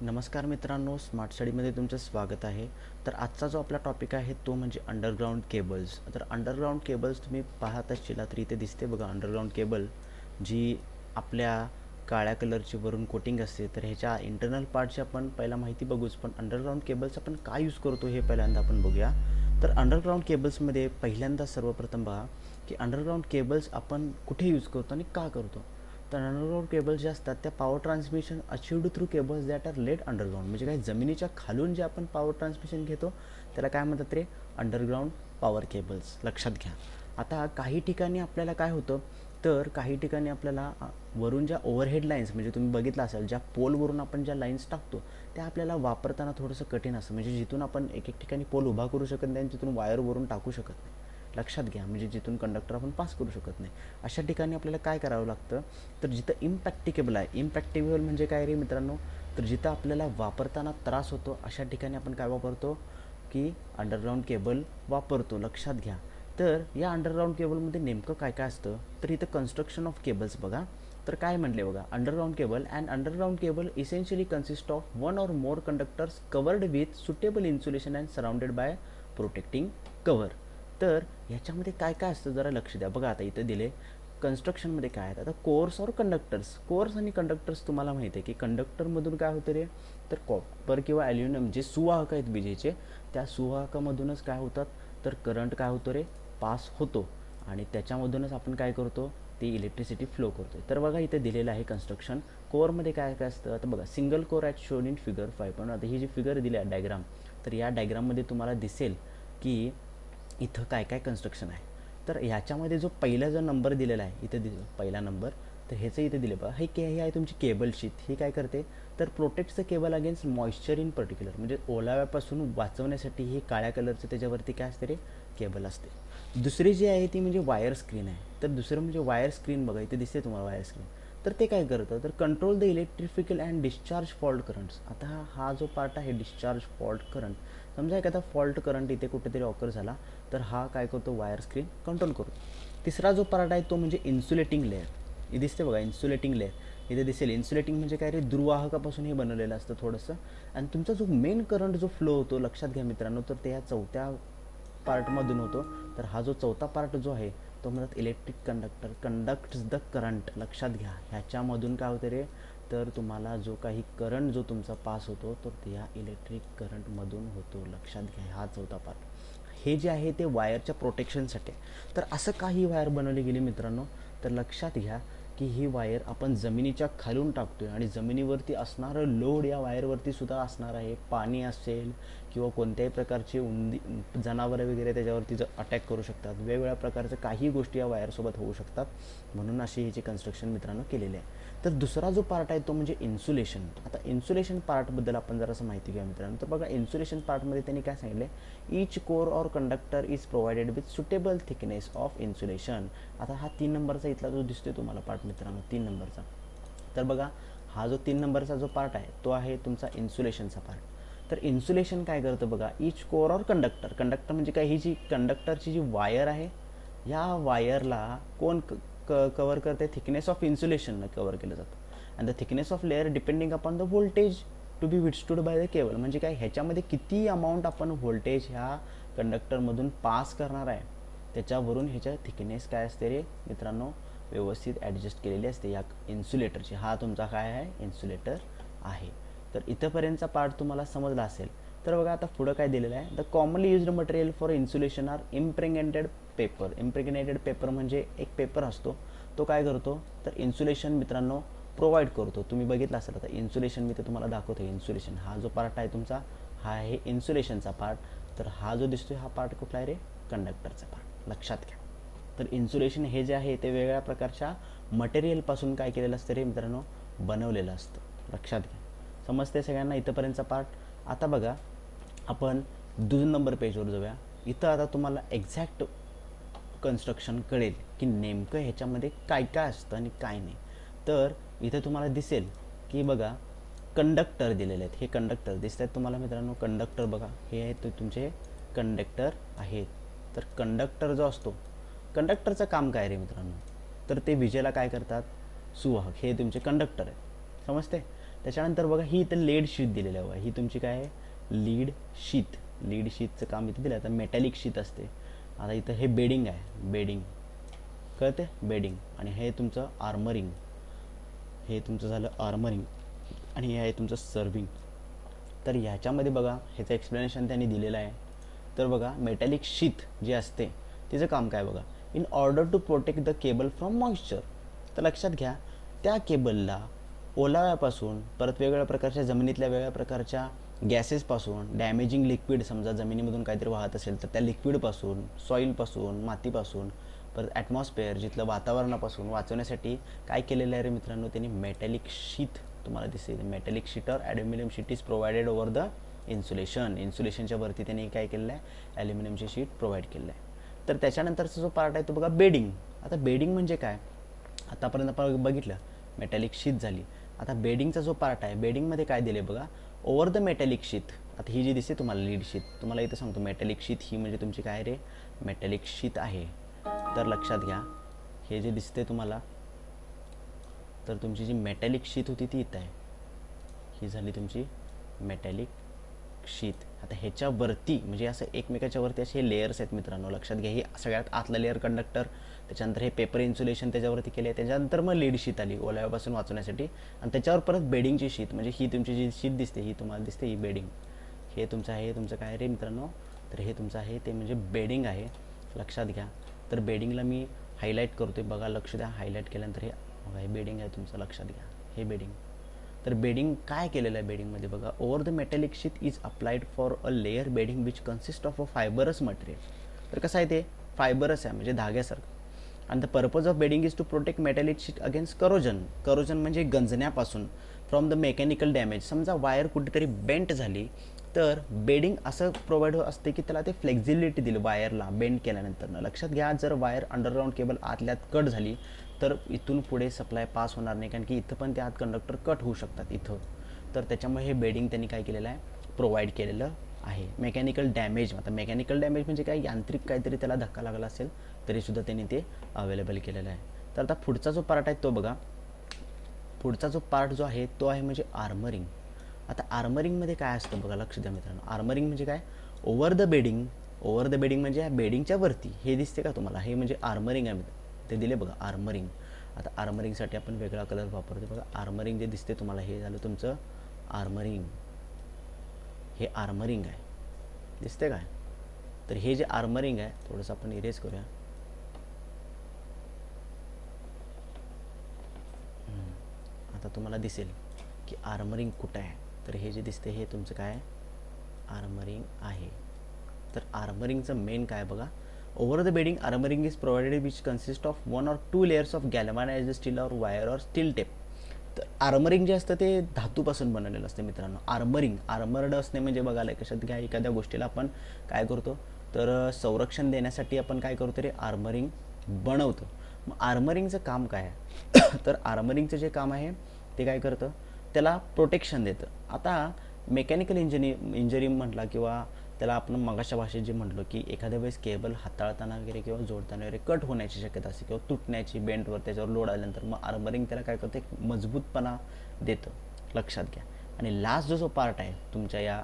नमस्कार मित्रांनो, स्मार्ट स्टडीमध्ये तुमचं स्वागत आहे. तर आजचा जो आपला टॉपिक आहे तो म्हणजे अंडरग्राऊंड केबल्स. तर अंडरग्राऊंड केबल्स तुम्ही पाहत असशीला तर इथे दिसते बघा अंडरग्राऊंड केबल, जी आपल्या काळ्या कलरची वरून कोटिंग असते. तर ह्याच्या इंटरनल पार्टची आपण पहिला माहिती बघूच, पण अंडरग्राऊंड केबल्स आपण काय यूज करतो हे पहिल्यांदा आपण बघूया. तर अंडरग्राऊंड केबल्समध्ये पहिल्यांदा सर्वप्रथम बघा की अंडरग्राऊंड केबल्स आपण कुठे यूज करतो आणि का करतो. तर अंडरग्राऊंड केबल्स जे असतात त्या power transmission achieved through cables that are laid underground, म्हणजे काही जमिनीच्या खालून जे आपण पॉवर ट्रान्समिशन घेतो त्याला काय म्हणतात रे, अंडरग्राऊंड पॉवर केबल्स. लक्षात घ्या. आता काही ठिकाणी आपल्याला काय होतं, तर काही ठिकाणी आपल्याला वरून ज्या ओव्हरहेड लाईन्स, म्हणजे तुम्ही बघितलं असेल ज्या पोलवरून आपण ज्या लाईन्स टाकतो त्या आपल्याला वापरताना थोडंसं कठीण असतं, म्हणजे जिथून आपण एक एक ठिकाणी पोल उभा करू शकत नाही आणि तिथून वायरवरून टाकू शकत नाही. लक्षात घ्या, म्हणजे जिथून कंडक्टर आपण पास करू शकत नाही अशा ठिकाणी आपल्याला काय करावं लागतं, तर जिथं इम्प्रॅक्टिकेबल आहे. इम्प्रॅक्टिकेबल म्हणजे काय रे मित्रांनो, तर जिथं आपल्याला वापरताना त्रास होतो अशा ठिकाणी आपण काय वापरतो की अंडरग्राऊंड केबल वापरतो. लक्षात घ्या. तर या अंडरग्राऊंड केबलमध्ये नेमकं काय काय असतं, तर इथं कन्स्ट्रक्शन ऑफ केबल्स बघा. तर काय म्हटले बघा, underground cable and underground cable essentially consist of one or more conductors covered with suitable insulation and surrounded by protecting cover. तर ह्याच्यामध्ये काय काय असतं जरा लक्ष द्या. बघा आता इथं दिले कन्स्ट्रक्शनमध्ये काय आहे. आता कोर्स और कंडक्टर्स, कोर्स आणि कंडक्टर्स तुम्हाला माहिती आहे की कंडक्टरमधून काय होतं रे, तर कॉपर किंवा ॲल्युमिनियम जे सुवाहक आहेत विजेचे, त्या सुवाहकामधूनच काय होतात, तर करंट काय होतो रे, पास होतो आणि त्याच्यामधूनच आपण काय करतो, ती इलेक्ट्रिसिटी फ्लो करतो. तर बघा इथे दिलेलं आहे कन्स्ट्रक्शन. कोअरमध्ये काय काय असतं, आता बघा single core at shown in figure 5. पण आता ही जी फिगर दिली आहे डायग्राम, तर या डायग्राममध्ये तुम्हाला दिसेल की इथं काय काय कन्स्ट्रक्शन आहे. तर ह्याच्यामध्ये जो पहिला जो नंबर दिलेला आहे इथं पहिला नंबर, तर ह्याचं इथे दिले बघा, हे आहे तुमची केबल शीट. ही काय करते, तर protects the cable against moisture in particular, म्हणजे ओलाव्यापासून वाचवण्यासाठी ही काळ्या कलरचं त्याच्यावरती काय असते रे, केबल असते. दुसरी जी आहे ती म्हणजे वायर स्क्रीन आहे. तर दुसरं म्हणजे वायर स्क्रीन बघा इथे दिसते तुम्हाला वायर स्क्रीन. तर ते काय करतं, तर control the electrical and discharge fault currents. आता हा जो पार्ट आहे डिस्चार्ज फॉल्ट करंट, समजा एखादा फॉल्ट करंट इथे कुठेतरी ऑकर झाला तर हा काय करतो, वायर स्क्रीन कंट्रोल करतो. तिसरा जो पार्ट आहे तो म्हणजे इन्सुलेटिंग लेअर. हे दिसते बघा इन्सुलेटिंग लेअर इथे दिसेल. इन्सुलेटिंग म्हणजे काय रे, दुर्वाहकापासून हे बनवलेलं असतं थोडंसं. आणि तुमचा जो मेन करंट जो फ्लो होतो, लक्षात घ्या मित्रांनो, तर ते ह्या चौथ्या पार्टमधून होतो. तर हा जो चौथा पार्ट जो आहे तो म्हणतात electric conductor conducts the current. लक्षात घ्या, ह्याच्यामधून काय होते रे, तर तुम्हाला जो काही करंट जो तुमचा पास होतो तो त्या इलेक्ट्रिक करंटमधून होतो. लक्षात घ्या, हा चौथा पार्ट. हे जे आहे ते वायरच्या प्रोटेक्शनसाठी. तर असं काही वायर बनवली गेली मित्रांनो, तर लक्षात घ्या की ही वायर आपण जमिनीच्या खालून टाकतोय आणि जमिनीवरती असणारं लोड या वायरवरती सुद्धा असणार आहे. पाणी असेल किंवा कोणत्याही प्रकारचे जनावरं वगैरे त्याच्यावरती अटॅक करू शकतात. वेगवेगळ्या प्रकारच्या काही गोष्टी या वायरसोबत होऊ शकतात. म्हणून अशी ह्याची कन्स्ट्रक्शन मित्रांनो केलेली आहे. तर दुसरा जो पार्ट आहे तो म्हणजे इन्सुलेशन. आता इन्सुलेशन पार्टबद्दल आपण जरासं माहिती घ्या मित्रांनो. तर बघा इन्सुलेशन पार्टमध्ये त्यांनी काय सांगितलं, ईच कोर और conductor is provided with suitable thickness of insulation. आता हा 3 नंबरचा इथला जो दिसतोय तुम्हाला पार्ट मित्रांनो, 3 नंबरचा, तर बघा हा जो 3 नंबरचा जो पार्ट आहे तो आहे तुमचा इन्सुलेशनचा पार्ट. तर इन्सुलेशन काय करतं बघा, ईच कोर और कंडक्टर, कंडक्टर म्हणजे काय, ही जी कंडक्टरची जी वायर आहे या वायरला कोण कवर करते, थिकनेस ऑफ इन्सुलेशननं कवर केलं जातं. And the thickness of layer depending upon the voltage to be withstood by the cable. म्हणजे काय, ह्याच्यामध्ये किती अमाऊंट आपण व्होल्टेज ह्या कंडक्टरमधून पास करणार आहे त्याच्यावरून ह्याच्या थिकनेस काय असते रे मित्रांनो, व्यवस्थित ॲडजस्ट केलेली असते या इन्सुलेटरची. हा तुमचा काय आहे, इन्सुलेटर आहे. तर इथंपर्यंतचा पार्ट तुम्हाला समजला असेल. तर बघा आता पुढं काय दिलेलं आहे, the commonly used material for insulation are impregnated paper. Impregnated paper म्हणजे एक पेपर असतो, तो काय करतो, तर इन्सुलेशन मित्रांनो प्रोव्हाइड करतो. तुम्ही बघितलं असेल आता इन्सुलेशन मी तर तुम्हाला दाखवतो. इन्सुलेशन हा जो पार्ट आहे तुमचा, हा आहे इन्सुलेशनचा पार्ट. तर हा जो दिसतोय हा पार्ट कुठला आहे रे, कंडक्टरचा पार्ट. लक्षात घ्या. तर इन्सुलेशन हे जे आहे ते वेगवेगळ्या प्रकारच्या मटेरियलपासून काय केलेलं असतं रे मित्रांनो, बनवलेलं असतं. लक्षात घ्या. समजते सगळ्यांना इथंपर्यंतचा पार्ट. आता बघा आपण 2 नंबर पेजवर जाऊया. इथं आता तुम्हाला एक्झॅक्ट कन्स्ट्रक्शन कळेल की नेमकं ह्याच्यामध्ये काय काय असतं आणि काय नाही. तर इथे तुम्हाला दिसेल की बघा कंडक्टर दिलेले आहेत. हे कंडक्टर दिसत आहेत तुम्हाला मित्रांनो, कंडक्टर बघा हे आहेत ते तुमचे कंडक्टर आहेत. तर कंडक्टर जो असतो, कंडक्टरचं काम काय रे मित्रांनो, तर ते विजेला काय करतात, सुवाहक. हे तुमचे कंडक्टर आहेत. समजते. त्याच्यानंतर बघा ही इथं लीड शीट दिलेली आहे बघा, ही तुमची काय आहे लीड शीट. लीड शीटचं काम इथं दिलं आहे. आता मेटॅलिक शीट असते. आता इथं हे बेडिंग आहे, बेडिंग कळते, बेडिंग. आणि हे तुमचं आर्मरिंग, हे तुमचं झालं आर्मरिंग. आणि हे आहे तुमचं सर्विंग. तर ह्याच्यामध्ये बघा ह्याचं एक्सप्लेनेशन त्यांनी दिलेलं आहे. तर बघा मेटॅलिक शीट जे असते तिचं काम काय बघा, in order to protect the cable from moisture. तर लक्षात घ्या त्या केबलला ओलाव्यापासून, परत वेगवेगळ्या प्रकारच्या जमिनीतल्या वेगवेगळ्या प्रकारच्या गॅसेसपासून, डॅमेजिंग लिक्विड समजा जमिनीमधून काहीतरी वाहत असेल तर त्या लिक्विडपासून, सॉईलपासून, मातीपासून, परत ॲटमॉस्फिअर जिथलं वातावरणापासून वाचवण्यासाठी काय केलेलं आहे रे मित्रांनो त्यांनी मेटॅलिक शीट तुम्हाला दिसेल. Metallic sheet or aluminium sheet is provided over the insulation. इन्सुलेशनच्या वरती त्यांनी काय केलेलं आहे ॲल्युमिनियमची शीट प्रोव्हाइड केलेलं आहे. तर त्याच्यानंतरचा जो पार्ट आहे तो बघा बेडिंग. आता बेडिंग म्हणजे काय, आतापर्यंत आपण बघितलं मेटॅलिक शीट झाली. आता बेडिंगचा जो पार्ट आहे, बेडिंगमध्ये काय दिले बघा, ओव्हर द मेटॅलिक शीट. आता ही जी दिसते तुम्हाला लीड शीट, तुम्हाला इथं सांगतो मेटॅलिक शीट ही म्हणजे तुमची काय रे मेटॅलिक शीट आहे. तर लक्षात घ्या हे जे दिसते तुम्हाला, तर तुमची जी मेटॅलिक शीट होती ती इथं आहे, ही झाली तुमची मेटॅलिक शीट. आता ह्याच्यावरती म्हणजे असं एकमेकाच्या वरती असे लेयर्स आहेत मित्रांनो, लक्षात घ्या. हे सगळ्यात आतलं लेअर कंडक्टर, त्याच्यानंतर हे पेपर इन्सुलेशन त्याच्यावरती केले, त्याच्यानंतर मग लीड शीट आली ओलाव्यापासून वाचवण्यासाठी, आणि त्याच्यावर परत बेडिंगची शीट. म्हणजे ही तुमची जी शीट दिसते ही तुम्हाला दिसते ही बेडिंग. हे तुमचं आहे, तुमचं काय रे मित्रांनो, तर हे तुमचं आहे ते म्हणजे बेडिंग आहे, लक्षात घ्या. तर बेडिंगला मी हायलाईट करतोय बघा, लक्ष द्या. हायलाईट केल्यानंतर हे बघा हे बेडिंग आहे तुमचं, लक्षात घ्या हे बेडिंग. तर बेडिंग काय केलेलं आहे बेडिंगमध्ये बघा, over the metallic sheet is applied for a layer bedding which consist of a fibrous material. तर कसं आहे ते फायबरस आहे म्हणजे धाग्यासारखं. आणि the purpose of bedding is to protect metallic sheet against corrosion. Corrosion म्हणजे गंजण्यापासून, फ्रॉम द मेकॅनिकल डॅमेज. समजा वायर कुठेतरी बेंट झाली तर बेडिंग असं प्रोव्हाइड असते की त्याला ते फ्लेक्झिबिलिटी दिली वायरला बेंड केल्यानंतर. लक्षात घ्या जर वायर अंडरग्राऊंड केबल आतल्यात कट झाली तर इथून पुढे सप्लाय पास होणार नाही, कारण की इथं पण ते आत कंडक्टर कट होऊ शकतात इथं. तर त्याच्यामुळे हे बेडिंग त्यांनी काय केलेलं आहे प्रोव्हाइड केलेलं आहे. मेकॅनिकल डॅमेज, आता मेकॅनिकल डॅमेज म्हणजे काय, यांत्रिक काहीतरी त्याला धक्का लागला असेल तरीसुद्धा त्यांनी ते अवेलेबल केलेलं आहे. तर आता पुढचा जो पार्ट आहे तो बघा, पुढचा जो पार्ट जो आहे तो आहे म्हणजे आर्मरिंग. आता आर्मरिंगमध्ये काय असतं बघा, लक्ष द्या मित्रांनो. आर्मरिंग म्हणजे काय, over the bedding. Over the bedding म्हणजे या बेडिंगच्या वरती हे दिसते का तुम्हाला, हे म्हणजे आर्मरिंग आहे, ते दिले बघा आर्मरिंग. आता आर्मरिंगसाठी आपण वेगळा कलर वापरतो बघा. आर्मरिंग जे दिसते तुम्हाला हे झालं तुमचं आर्मरिंग, हे आर्मरिंग आहे, दिसते काय. तर हे जे आर्मरिंग आहे थोडंसं आपण इरेज करूया. आता तुम्हाला दिसेल की आर्मरिंग कुठं आहे. तर हे जे दिसते हे तुमचं काय आर्मरिंग आहे. तर आर्मरिंगचं मेन काय बघा, over the bedding armouring is provided which consist of 1 or 2 layers of galvanised steel or wire or steel tape. तर आर्मरिंग जे असतं ते धातूपासून बनवलेलं असतं मित्रांनो. आर्मरिंग, आर्मर्ड असणे म्हणजे बघायला कशात घ्या, एखाद्या गोष्टीला आपण काय करतो तर संरक्षण देण्यासाठी आपण काय करतो रे आर्मरिंग बनवतो. मग आर्मरिंगचं काम काय आहे तर आर्मरिंगचं जे काम आहे ते काय करतं, त्याला प्रोटेक्शन देतं. आता मेकॅनिकल इंजरी म्हटला किंवा त्याला आपण मगाच्या भाषेत जे म्हटलो की एखाद्या वेळेस केबल हाताळताना वगैरे किंवा जोडताना वगैरे कट होण्याची शक्यता असते किंवा तुटण्याची, बेंटवर त्याच्यावर लोड आल्यानंतर मग आर्मरिंग त्याला काय करतं, एक मजबूतपणा देतं, लक्षात घ्या. आणि लास्ट जो पार्ट आहे तुमच्या या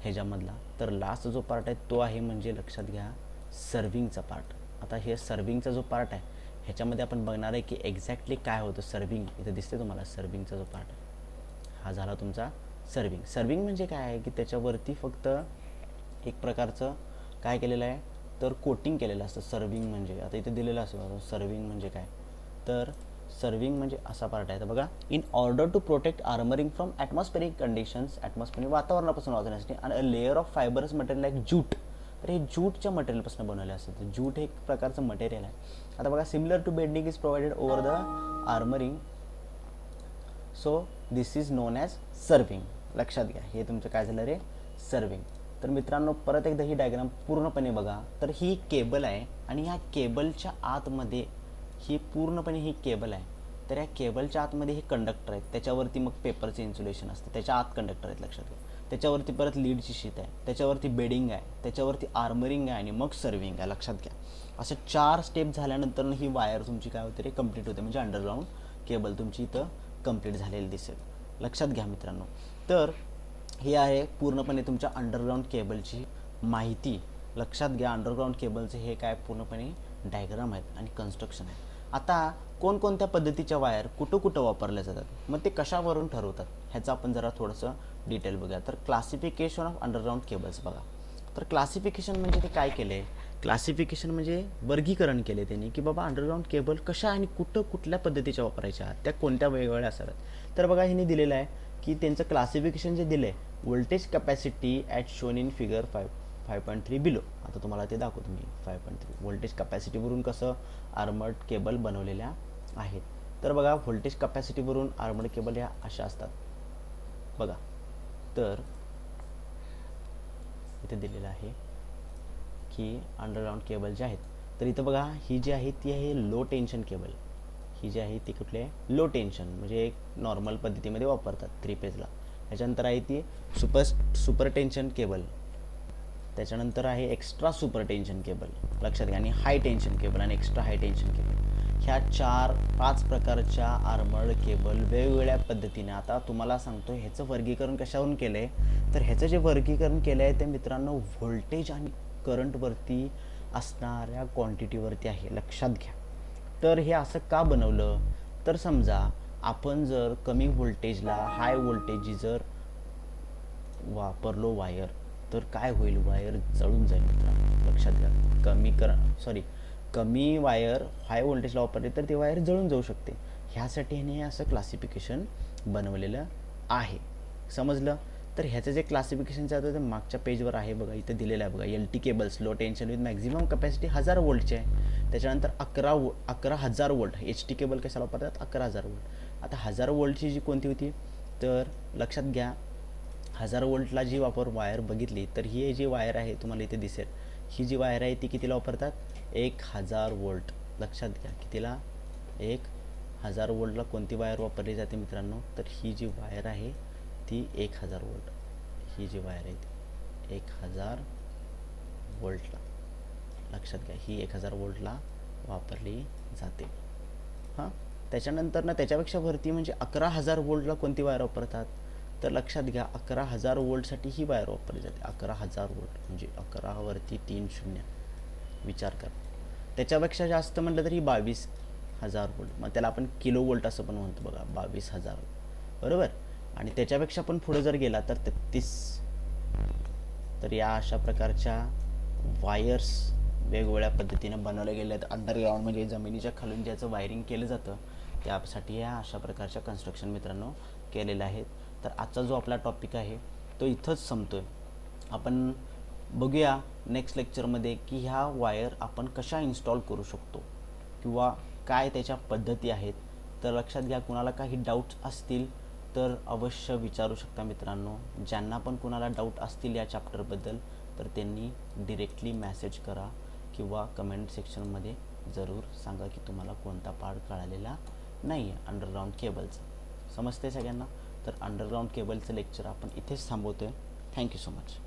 ह्याच्यामधला, तर लास्ट जो पार्ट आहे तो आहे म्हणजे लक्षात घ्या सर्विंगचा पार्ट. आता हे सर्विंगचा जो पार्ट आहे ह्याच्यामध्ये आपण बघणार आहे की एक्झॅक्टली काय होतं सर्विंग. इथं दिसते तुम्हाला सर्विंगचा जो पार्ट हा झाला तुमचा सर्विंग. सर्विंग म्हणजे काय आहे की त्याच्यावरती फक्त एक प्रकारचं काय केलेलं आहे तर कोटिंग केलेलं असतं सर्विंग म्हणजे. आता इथे दिलेलं असं सर्विंग म्हणजे काय, तर सर्विंग म्हणजे असा पार्ट आहे. तर बघा, in order to protect armouring from atmospheric conditions, atmospheric वातावरणापासून वाचवण्यासाठी, आणि a layer of fibrous material like jute. तर हे ज्यूटच्या मटेरियलपासून बनवले असतं. तर ज्यूट हे एक प्रकारचं मटेरियल आहे. आता बघा, similar to bending is provided over the armouring, so this is known as serving. लक्षात घ्या हे तुमचं काय झालं रे सर्विंग. तर मित्रांनो परत एकदा ही डायग्राम पूर्णपणे बघा. तर ही केबल आहे आणि ह्या केबलच्या आतमध्ये ही पूर्णपणे ही केबल आहे. तर या केबलच्या आतमध्ये हे कंडक्टर आहेत, त्याच्यावरती मग पेपरचे इन्सुलेशन असतं, त्याच्या आत कंडक्टर आहेत, लक्षात घ्या. त्याच्यावरती परत लीडची शीट आहे, त्याच्यावरती बेडिंग आहे, त्याच्यावरती आर्मरिंग आहे आणि मग सर्विंग आहे, लक्षात घ्या. असे 4 स्टेप झाल्यानंतर ही वायर तुमची काय होते रे कंप्लीट होते, म्हणजे अंडरग्राऊंड केबल तुमची इथं कंप्लीट झालेली दिसेल. लक्षात घ्या मित्रांनो. तर हे आहे पूर्णपणे तुमच्या अंडरग्राऊंड केबलची माहिती. लक्षात घ्या, अंडरग्राऊंड केबलचे हे काय पूर्णपणे डायग्राम आहेत आणि कन्स्ट्रक्शन आहे. आता कोणकोणत्या पद्धतीच्या वायर कुठं कुठं वापरल्या जातात, मग ते कशावरून ठरवतात ह्याचं आपण जरा थोडंसं डिटेल बघूया. तर क्लासिफिकेशन ऑफ अंडरग्राऊंड केबल्स बघा. तर क्लासिफिकेशन म्हणजे ते काय केले, क्लासिफिकेशन म्हणजे वर्गीकरण केले त्यांनी की बाबा अंडरग्राऊंड केबल कशा आणि कुठं कुठल्या पद्धतीच्या वापरायच्या, त्या कोणत्या वेगवेगळ्या असाव्यात. तर बघा ह्यांनी दिलेलं आहे की त्यांचं क्लासिफिकेशन जे दिलं आहे, voltage capacity at shown in figure 5.3 below. आता तुम्हाला ते दाखवतो मी. 5.3 व्होल्टेज कॅपॅसिटीवरून कसं आर्मर्ड केबल बनवलेल्या आहेत. तर बघा, व्होल्टेज कॅपॅसिटीवरून आर्मर्ड केबल ह्या अशा असतात बघा. तर इथे दिलेलं आहे की अंडरग्राऊंड केबल जे आहेत, तर इथं बघा ही जी आहे ती आहे लो टेन्शन केबल. ही जी आहे ती कुठली आहे, लो टेन्शन, म्हणजे एक नॉर्मल पद्धतीमध्ये वापरतात 3 फेजला. त्याच्यानंतर आहे ती सुपर टेन्शन केबल. त्याच्यानंतर आहे एक्स्ट्रा सुपर टेन्शन केबल, लक्षात घ्या, आणि हाय टेन्शन केबल आणि एक्स्ट्रा हाय टेन्शन केबल. ह्या 4-5 प्रकारच्या आर्मर्ड केबल वेगवेगळ्या पद्धतीने. आता तुम्हाला सांगतो ह्याचं वर्गीकरण कशावरून केलं आहे, तर ह्याचं जे वर्गीकरण केलं आहे ते मित्रांनो व्होल्टेज आणि करंटवरती असणाऱ्या क्वांटिटीवरती आहे, लक्षात घ्या. तर हे असं का बनवलं, तर समजा आपण जर कमी व्होल्टेजला हाय व्होल्टेज जर वापरलो वायर, तर काय होईल, वायर जळून जाईल मित्रांनो, लक्षात घ्या. कमी वायर हाय व्होल्टेजला वापरले तर ते वायर जळून जाऊ शकते. ह्यासाठी ह्याने असं क्लासिफिकेशन बनवलेलं आहे, समजलं. तर ह्याचं जे क्लासिफिकेशनचं आहे ते मागच्या पेजवर आहे बघा, इथं दिलेलं आहे बघा. LT cables low tension with maximum capacity 1000 वोल्टचे आहे. त्याच्यानंतर 11,000 वोल्ट. HT केबल कशाला वापरतात, 11,000 वोल्ट. आता 1000 वोल्टची जी कोणती होती, तर लक्षात घ्या 1000 वोल्टला जी वायर बघितली, तर ही जी वायर आहे तुम्हाला इथे दिसेल, ही जी वायर आहे ती कितीला वापरतात, 1000 वोल्ट. लक्षात घ्या कितीला, 1000 वोल्टला कोणती वायर वापरली जाते मित्रांनो, तर ही जी वायर आहे ती 1000 वोल्ट. ही जी वायर आहे ती 1000 वोल्टला, लक्षात घ्या, ही 1000 वोल्टला वापरली जाते. हां, त्याच्यानंतर ना त्याच्यापेक्षा वरती म्हणजे 11,000 वोल्टला कोणती वायर वापरतात, तर लक्षात घ्या 11,000 वोल्टसाठी ही वायर वापरली जाते. 11,000 वोल्ट म्हणजे 11 वरती 3 शून्य, विचार करा. त्याच्यापेक्षा जास्त म्हटलं तरी 22,000 वोल्ट, मग त्याला आपण किलो वोल्ट असं पण म्हणतो बघा, 22,000, बरोबर. आणि त्याच्यापेक्षा पण पुढे जर गेला तर 33. तर या अशा प्रकारच्या वायर्स वेगवेगळ्या पद्धतीने बनवल्या गेल्या आहेत. अंडरग्राऊंड म्हणजे जमिनीच्या खालून ज्याचं वायरिंग केलं जातं त्यासाठी या अशा प्रकारच्या कन्स्ट्रक्शन मित्रांनो केलेल्या आहेत. तर आजचा जो आपला टॉपिक आहे तो इथंच संपतोय. आपण बघूया नेक्स्ट लेक्चरमध्ये की ह्या वायर आपण कशा इन्स्टॉल करू शकतो किंवा काय त्याच्या पद्धती आहेत. तर लक्षात घ्या, कुणाला काही डाऊट्स असतील तर अवश्य विचारू शकता मित्रांनो. ज्यांना पण कुणाला डाऊट असतील या चॅप्टरबद्दल तर त्यांनी डिरेक्टली मेसेज करा किंवा कमेंट सेक्शनमध्ये जरूर सांगा की तुम्हाला कोणता पार्ट कळालेला नाही आहे अंडरग्राऊंड केबलचा. समजते सगळ्यांना. तर अंडरग्राऊंड केबलचं लेक्चर आपण इथेच थांबवतो आहे. Thank you so much.